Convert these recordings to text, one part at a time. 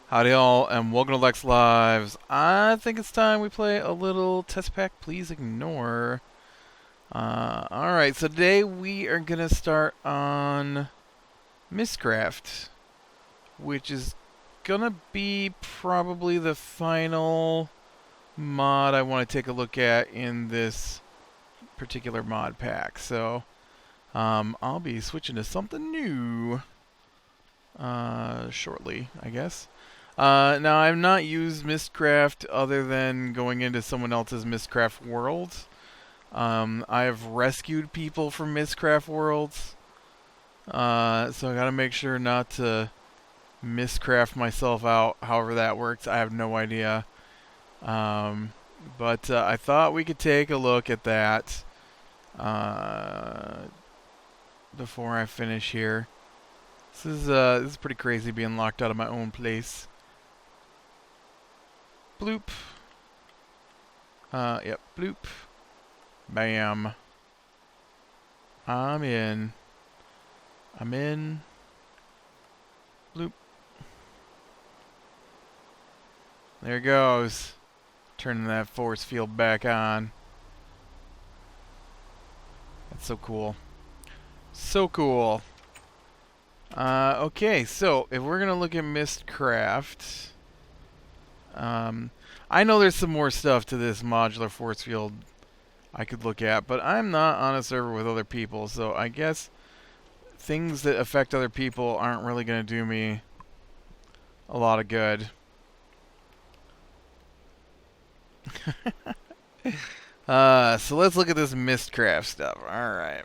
Howdy all, and welcome to Lex Lives. I think it's time we play a little test pack. Please ignore. Alright, so today we are going to start on Mystcraft, which is going to be probably the final mod I want to take a look at in this particular mod pack. So, I'll be switching to something new shortly, I guess. Now, I've not used Mystcraft other than going into someone else's Mystcraft world. I have rescued people from Mystcraft worlds, so I gotta make sure not to Mystcraft myself out, however that works. I have no idea. But I thought we could take a look at that before I finish here. This is pretty crazy being locked out of my own place. Bloop. Yep, bloop. Bam. I'm in. Bloop. There it goes. Turning that force field back on. That's so cool. So cool. Okay, so if we're gonna look at Mystcraft, I know there's some more stuff to this modular force field I could look at, but I'm not on a server with other people, so I guess things that affect other people aren't really gonna do me a lot of good. So let's look at this Mystcraft stuff. Alright.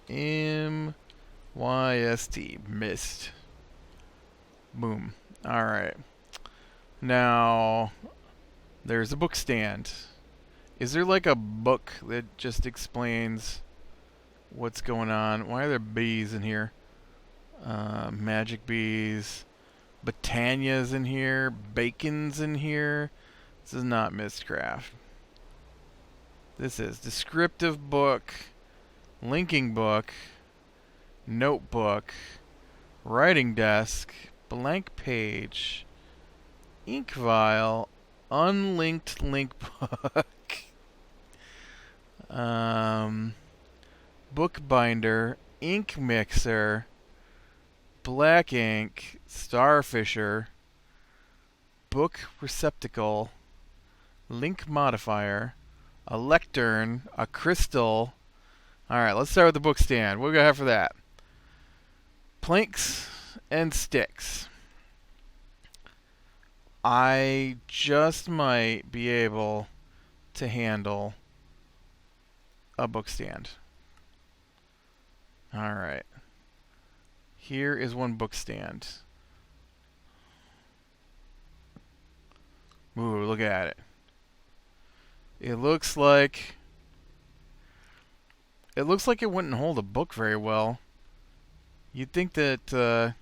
M-Y-S-T. Mist. Boom. Alright. Now, there's a book stand. Is there like a book that just explains what's going on? Why are there bees in here? Magic bees. Britannia's in here. Bacon's in here. This is not Mystcraft. This is descriptive book, linking book, notebook, writing desk, blank page, ink vial, unlinked link book, book binder, ink mixer, black ink, starfisher, book receptacle, link modifier, a lectern, a crystal. Alright, let's start with the book stand. What do we got for that? Planks and sticks. I just might be able to handle a book stand. Alright. Here is one book stand. Ooh, look at it. It looks like it wouldn't hold a book very well. You'd think that the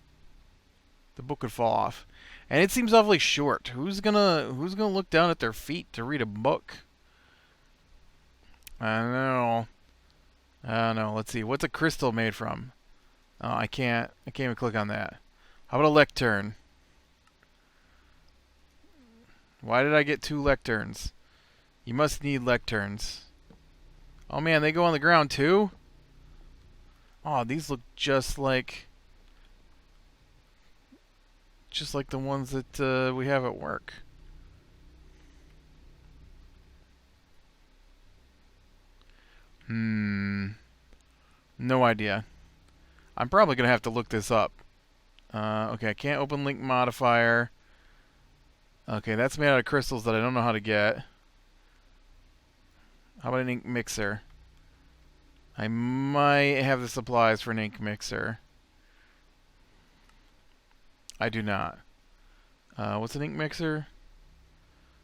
book would fall off. And it seems awfully short. Who's gonna look down at their feet to read a book? I don't know. Let's see. What's a crystal made from? Oh, I can't even click on that. How about a lectern? Why did I get 2 lecterns? You must need lecterns. Oh man, they go on the ground too? Oh, these look just like the ones that we have at work. No idea. I'm probably going to have to look this up. Okay, I can't open link modifier. Okay, that's made out of crystals that I don't know how to get. How about an ink mixer? I might have the supplies for an ink mixer. I do not. What's an ink mixer?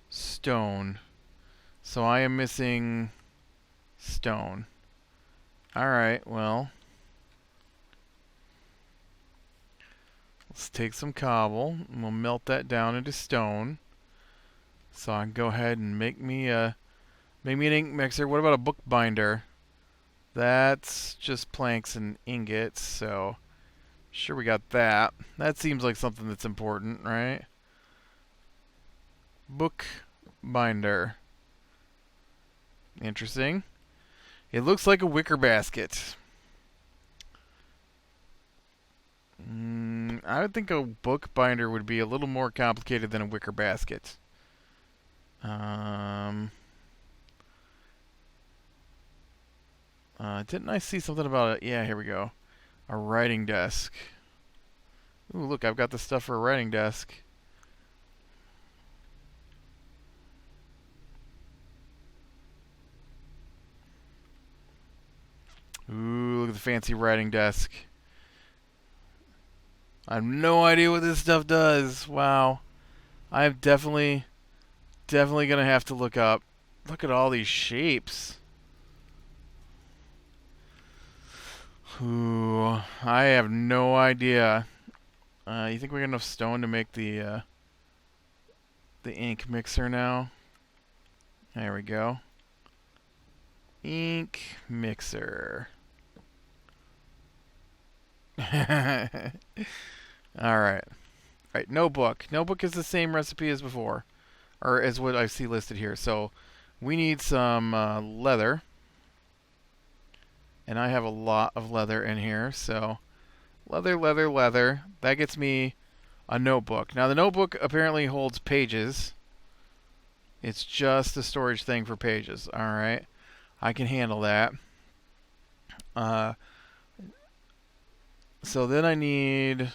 Stone. So I am missing stone. Alright, well. Let's take some cobble and we'll melt that down into stone. So I can go ahead and make me an ink mixer. What about a book binder? That's just planks and ingots, so Sure, we got that. That seems like something that's important, right? Book binder. Interesting. It looks like a wicker basket. I would think a book binder would be a little more complicated than a wicker basket. Didn't I see something about it? Yeah, here we go. A writing desk. Ooh, look, I've got the stuff for a writing desk. Ooh, look at the fancy writing desk. I have no idea what this stuff does. Wow. I'm definitely gonna have to look up. Look at all these shapes. Ooh, I have no idea. You think we got enough stone to make the ink mixer now? There we go. Ink mixer. Alright. Alright, notebook. Notebook is the same recipe as before. Or as what I see listed here. So we need some leather. And I have a lot of leather in here. So leather, leather, leather. That gets me a notebook. Now the notebook apparently holds pages. It's just a storage thing for pages. Alright. I can handle that. So then I need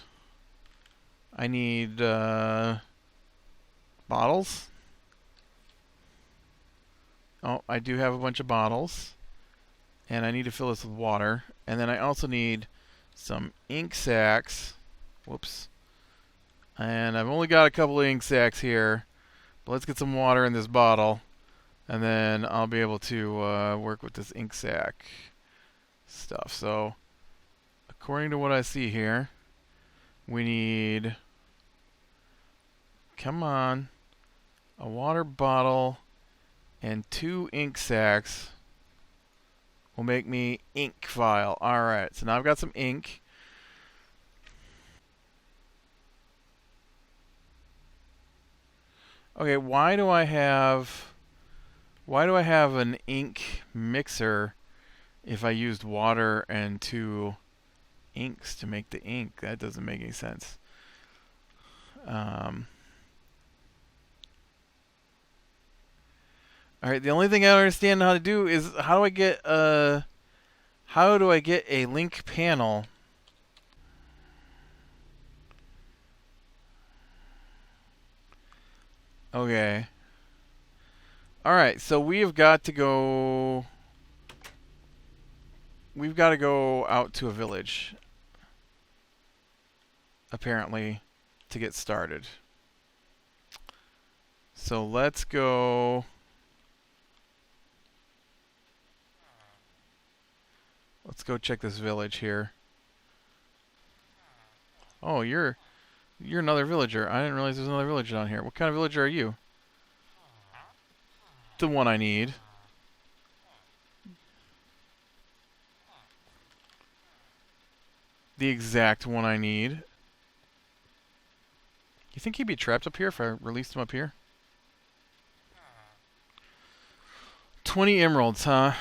bottles. Oh, I do have a bunch of bottles. And I need to fill this with water. And then I also need some ink sacks. Whoops. And I've only got a couple of ink sacks here. But let's get some water in this bottle. And then I'll be able to work with this ink sac stuff. So, according to what I see here, we need... Come on. A water bottle and 2 ink sacks will make me ink file. Alright, so now I've got some ink. Okay, why do I have an ink mixer if I used water and 2 inks to make the ink? That doesn't make any sense. Alright, the only thing I don't understand how to do is how do I get a link panel? Okay. Alright, so we've got to go out to a village, apparently, to get started. So let's go. Let's go check this village here. Oh, you're another villager. I didn't realize there's another villager down here. What kind of villager are you? The one I need. The exact one I need. You think he'd be trapped up here if I released him up here? 20 emeralds, huh?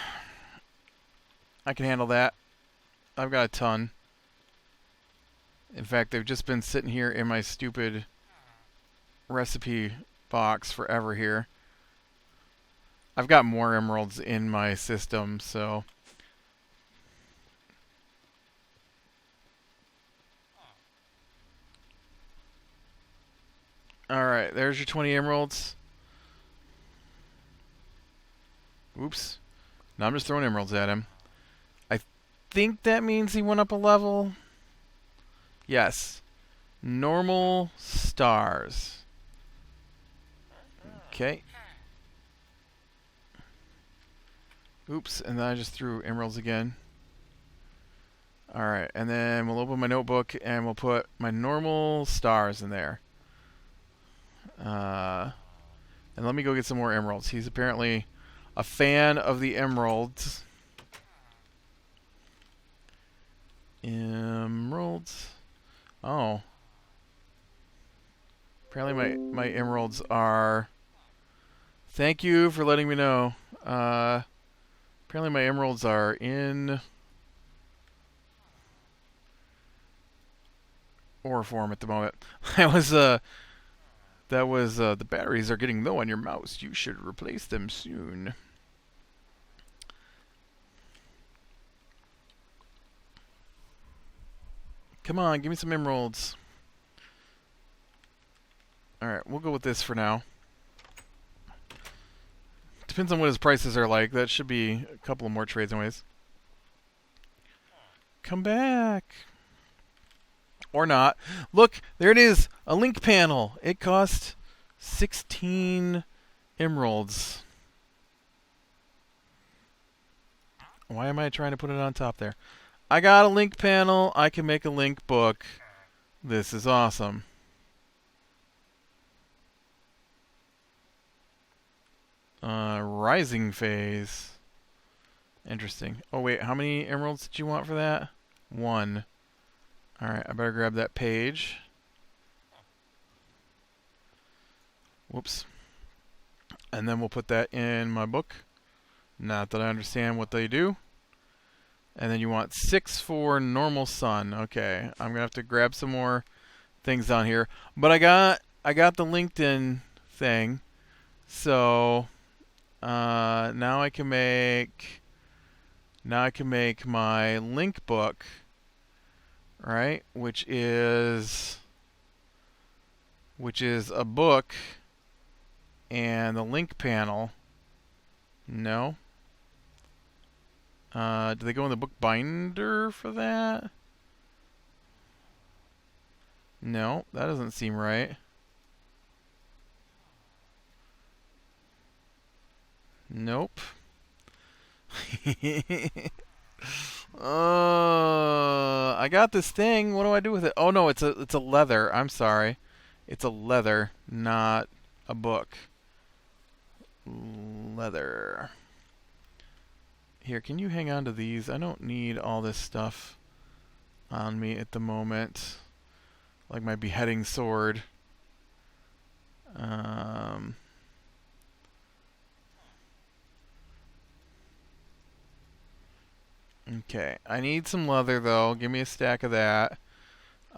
I can handle that. I've got a ton. In fact, they've just been sitting here in my stupid recipe box forever here. I've got more emeralds in my system, so... Alright, there's your 20 emeralds. Oops. Now I'm just throwing emeralds at him. I think that means he went up a level. Yes. Normal stars. Okay. Oops, and then I just threw emeralds again. Alright, and then we'll open my notebook and we'll put my normal stars in there. And let me go get some more emeralds. He's apparently a fan of the emeralds. Emeralds. Oh. Apparently my emeralds are... Thank you for letting me know. Apparently my emeralds are in ore form at the moment. That was the batteries are getting low on your mouse. You should replace them soon. Come on, give me some emeralds. Alright, we'll go with this for now. Depends on what his prices are like. That should be a couple of more trades anyways. Come back. Or not. Look, there it is. A link panel. It cost 16 emeralds. Why am I trying to put it on top there? I got a link panel. I can make a link book. This is awesome. Rising phase. Interesting. Oh, wait. How many emeralds did you want for that? 1. Alright, I better grab that page. Whoops. And then we'll put that in my book. Not that I understand what they do. And then you want 6 for normal sun. Okay, I'm gonna have to grab some more things on here. But I got the LinkedIn thing. So now I can make my link book, right? Which is a book and the link panel. No. Do they go in the book binder for that? No, that doesn't seem right. Nope. I got this thing. What do I do with it? Oh no, it's a leather. I'm sorry. It's a leather, not a book. Leather. Here, can you hang on to these? I don't need all this stuff on me at the moment. Like my beheading sword. Okay, I need some leather though. Give me a stack of that.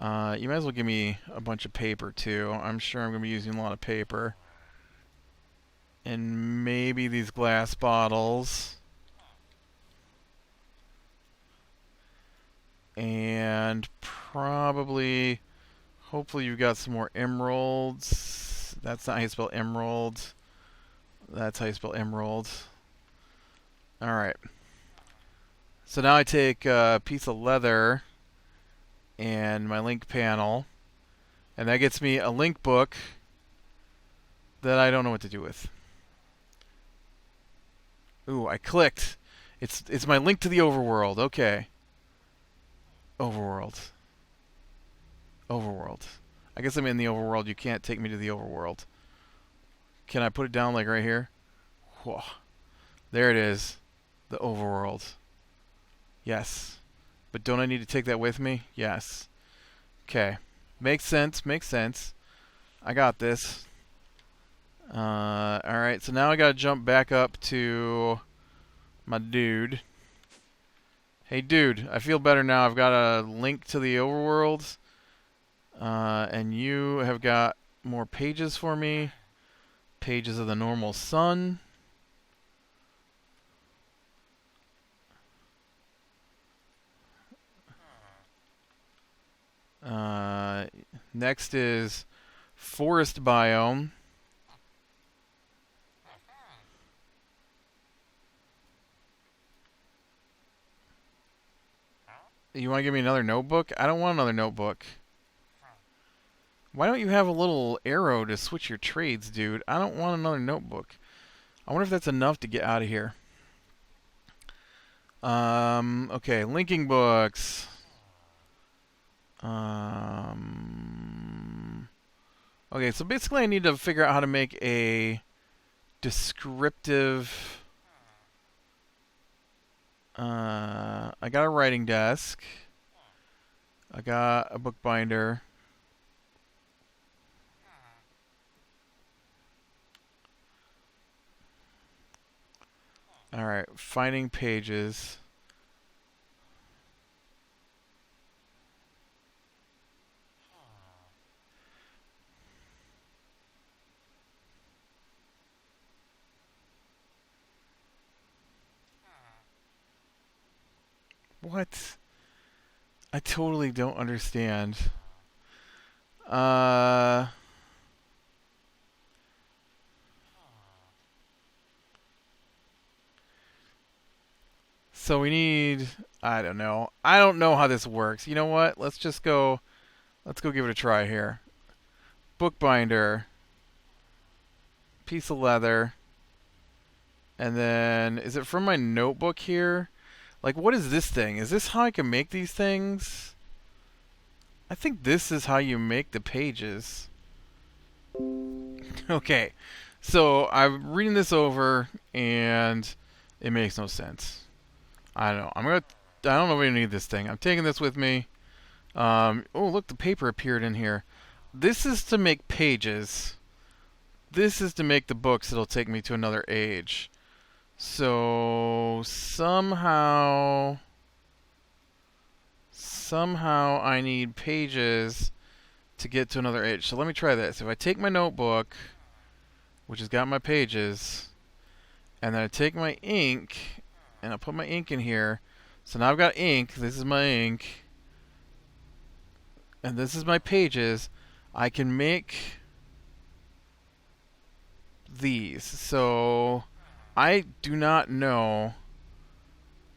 You might as well give me a bunch of paper too. I'm sure I'm going to be using a lot of paper. And maybe these glass bottles. And probably, hopefully you've got some more emeralds. That's not how you spell emerald. That's how you spell emerald. Alright. So now I take a piece of leather and my link panel. And that gets me a link book that I don't know what to do with. Ooh, I clicked. It's my link to the overworld. Okay. Overworld. Overworld. I guess I'm in the overworld. You can't take me to the overworld. Can I put it down like right here? Whoa. There it is. The overworld. Yes. But don't I need to take that with me? Yes. Okay. Makes sense. Makes sense. I got this. Alright, so now I gotta jump back up to my dude. Hey dude, I feel better now. I've got a link to the overworld. And you have got more pages for me. Pages of the normal sun. Next is forest biome. You want to give me another notebook? I don't want another notebook. Why don't you have a little arrow to switch your trades, dude? I don't want another notebook. I wonder if that's enough to get out of here. Okay, linking books. Okay, so basically I need to figure out how to make a descriptive... I got a writing desk. I got a bookbinder. Alright, finding pages. What? I totally don't understand. Uh... So we need... I don't know. I don't know how this works. You know what? Let's just go... Let's go give it a try here. Bookbinder. Piece of leather. And then... Is it from my notebook here? Like, what is this thing? Is this how I can make these things? I think this is how you make the pages. Okay. So, I'm reading this over, and it makes no sense. I don't know. I don't know if I need this thing. I'm taking this with me. Oh, look, the paper appeared in here. This is to make pages. This is to make the books that'll take me to another age. So somehow I need pages to get to another age. So let me try this. If I take my notebook, which has got my pages, and then I take my ink, and I'll put my ink in here. So now I've got ink. This is my ink. And this is my pages. I can make these. So I do not know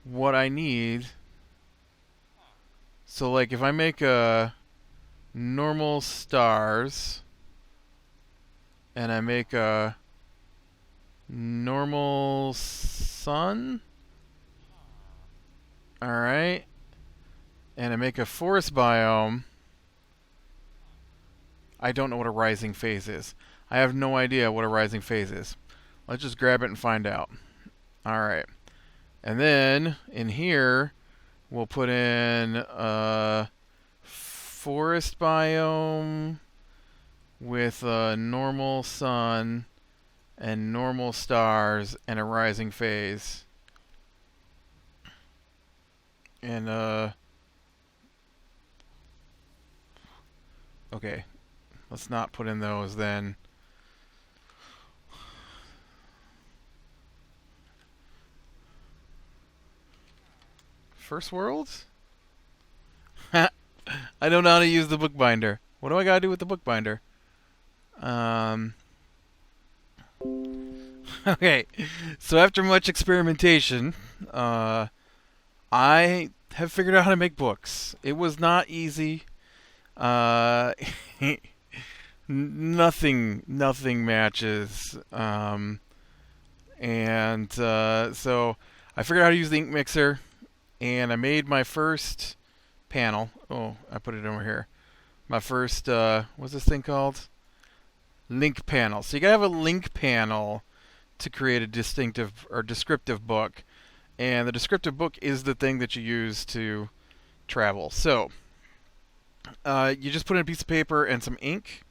what I need. So like if I make a normal stars and I make a normal sun, alright, and I make a forest biome, I don't know what a rising phase is. I have no idea what a rising phase is. Let's just grab it and find out. Alright. And then, in here, we'll put in a forest biome with a normal sun and normal stars and a rising phase. And, okay. Let's not put in those then. First world? I don't know how to use the bookbinder. What do I gotta do with the bookbinder? Okay, so after much experimentation, I have figured out how to make books. It was not easy. Nothing matches. So I figured out how to use the ink mixer, and I made my first panel. Oh, I put it over here. My first, what's this thing called? Link panel. So you gotta have a link panel to create a distinctive or descriptive book. And the descriptive book is the thing that you use to travel. So, you just put in a piece of paper and some ink.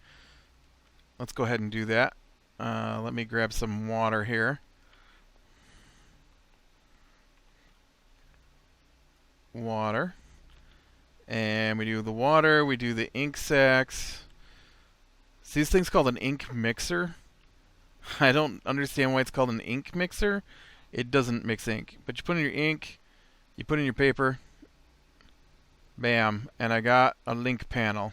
Let's go ahead and do that. Let me grab some water here. Water. And we do the water, we do the ink sacs. See, this thing's called an ink mixer. I don't understand why it's called an ink mixer. It doesn't mix ink. But you put in your ink, you put in your paper, bam, and I got a link panel.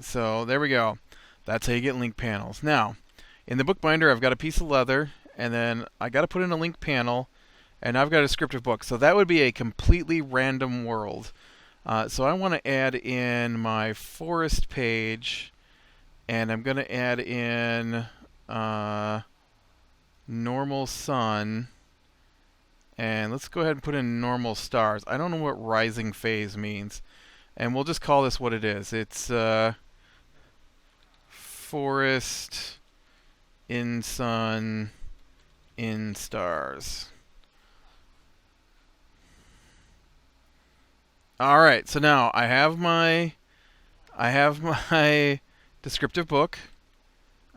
So there we go. That's how you get link panels. Now, in the bookbinder, I've got a piece of leather, and then I got to put in a link panel, and I've got a descriptive book. So that would be a completely random world. So I want to add in my forest page, and I'm going to add in normal sun, and let's go ahead and put in normal stars. I don't know what rising phase means, and we'll just call this what it is. It's forest in sun in stars. All right, so now I have my descriptive book.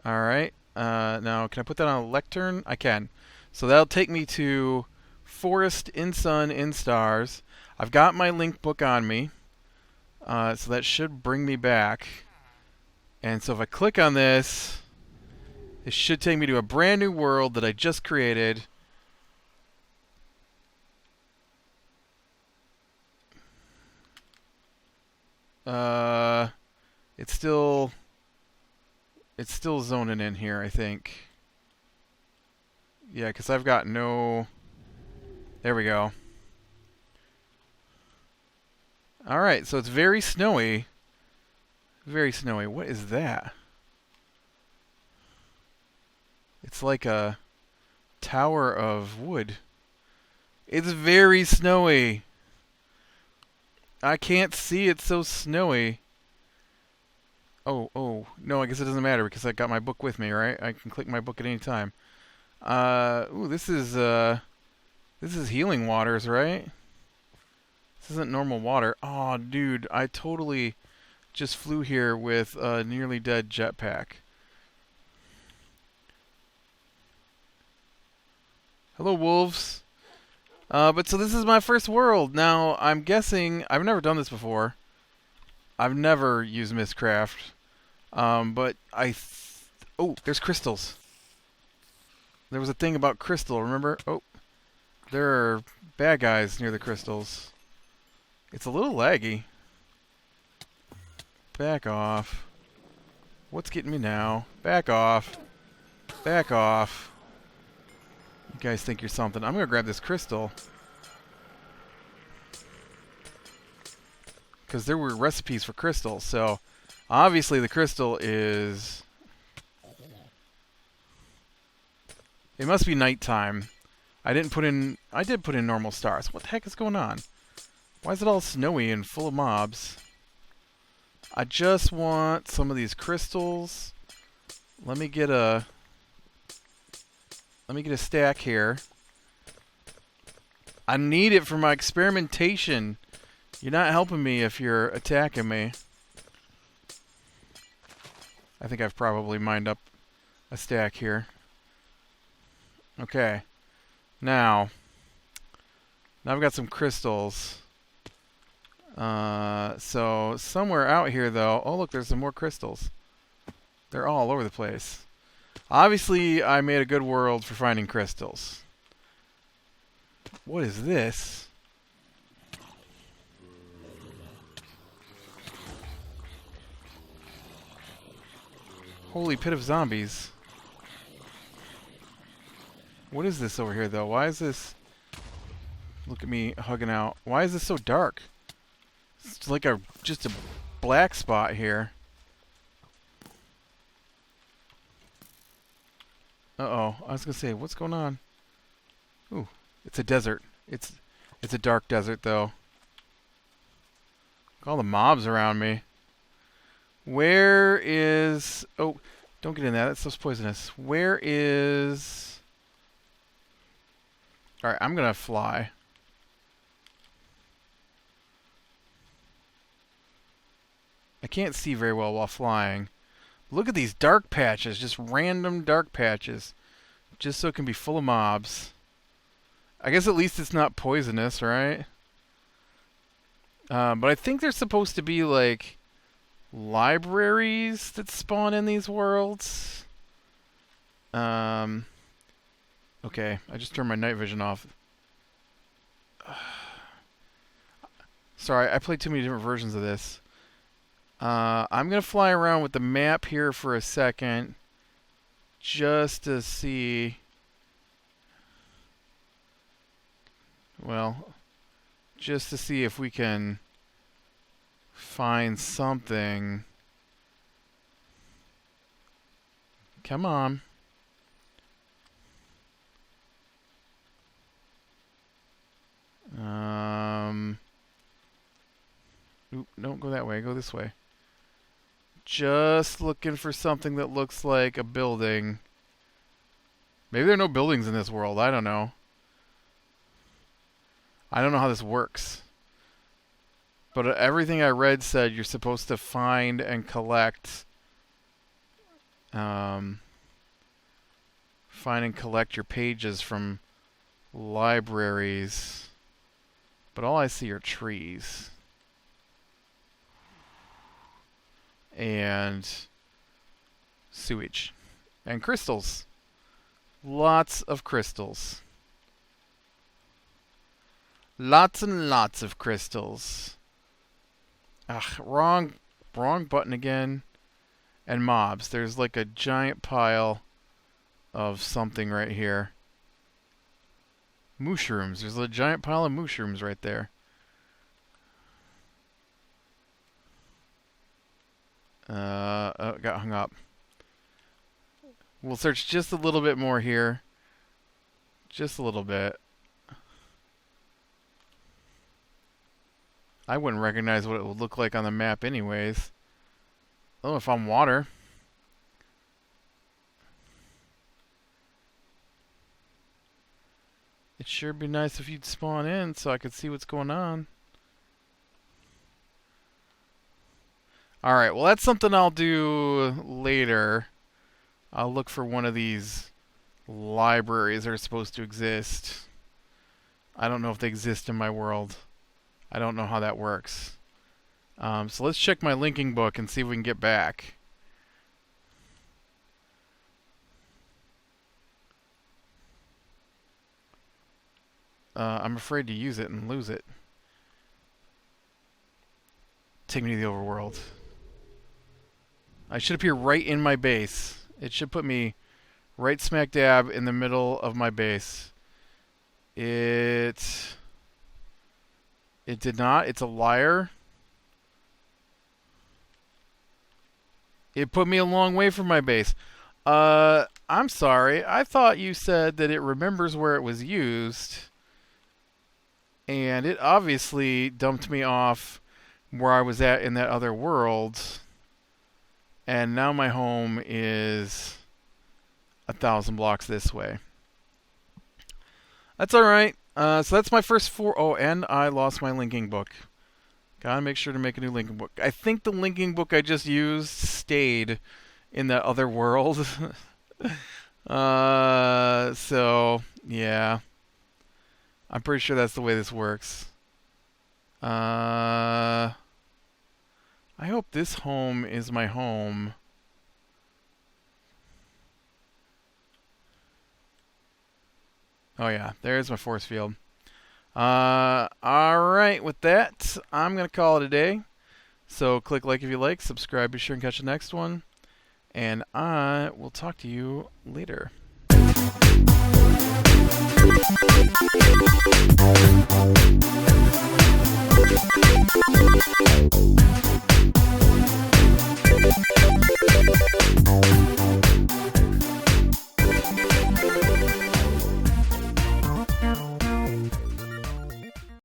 All right. Now, can I put that on a lectern? I can. So that'll take me to Forest in Sun in Stars. I've got my link book on me, so that should bring me back. And so if I click on this, it should take me to a brand new world that I just created. It's still zoning in here, I think. Yeah, because I've got no... There we go. Alright, so it's very snowy. Very snowy. What is that? It's like a tower of wood. It's very snowy. I can't see, it's so snowy. Oh, no, I guess it doesn't matter because I got my book with me, right? I can click my book at any time. Ooh, this is healing waters, right? This isn't normal water. Oh, dude, I totally just flew here with a nearly dead jetpack. Hello, wolves. But so this is my first world. Now, I'm guessing... I've never done this before. I've never used Mystcraft. But oh, there's crystals. There was a thing about crystal, remember? Oh, there are bad guys near the crystals. It's a little laggy. Back off. What's getting me now? Back off. Back off. You guys think you're something. I'm gonna grab this crystal. Because there were recipes for crystals, so obviously the crystal is... It must be nighttime. I did put in normal stars. What the heck is going on? Why is it all snowy and full of mobs? I just want some of these crystals. Let me get a stack here. I need it for my experimentation. You're not helping me if you're attacking me. I think I've probably mined up a stack here. Okay. Now I've got some crystals. So somewhere out here, though... Oh, look, there's some more crystals. They're all over the place. Obviously, I made a good world for finding crystals. What is this? Holy pit of zombies. What is this over here, though? Why is this... Look at me hugging out. Why is this so dark? It's like just a black spot here. Uh-oh. I was going to say, what's going on? Ooh, it's a desert. It's a dark desert, though. Look at all the mobs around me. Where is... Oh, don't get in that. That stuff's poisonous. Where is... Alright, I'm going to fly. I can't see very well while flying. Look at these dark patches. Just random dark patches. Just so it can be full of mobs. I guess at least it's not poisonous, right? But I think there's supposed to be, like, libraries that spawn in these worlds. Okay, I just turned my night vision off. Sorry, I played too many different versions of this. I'm going to fly around with the map here for a second. Just to see... Well, just to see if we can find something. Come on. Oop, don't go that way. Go this way. Just looking for something that looks like a building. Maybe there are no buildings in this world. I don't know. I don't know how this works. But everything I read said you're supposed to find and collect, find and collect your pages from libraries. But all I see are trees. And sewage. And crystals. Lots of crystals. Lots and lots of crystals. Ugh, wrong button again. And mobs. There's like a giant pile of something right here. Mushrooms. There's a giant pile of mushrooms right there. Oh, got hung up. We'll search just a little bit more here. Just a little bit. I wouldn't recognize what it would look like on the map anyways. Oh, if I'm water. It'd sure be nice if you'd spawn in so I could see what's going on. Alright, well that's something I'll do later. I'll look for one of these libraries that are supposed to exist. I don't know if they exist in my world. I don't know how that works. So let's check my linking book and see if we can get back. I'm afraid to use it and lose it. Take me to the overworld. I should appear right in my base. It should put me right smack dab in the middle of my base. It did not. It's a liar. It put me a long way from my base. I'm sorry. I thought you said that it remembers where it was used. And it obviously dumped me off where I was at in that other world. And now my home is 1,000 blocks this way. That's alright. So that's my first 4. Oh, and I lost my linking book. Gotta make sure to make a new linking book. I think the linking book I just used stayed in that other world. So, yeah. I'm pretty sure that's the way this works. I hope this home is my home. Oh yeah, there's my force field. Alright, with that, I'm going to call it a day. So click like if you like, subscribe, be sure and catch the next one. And I will talk to you later.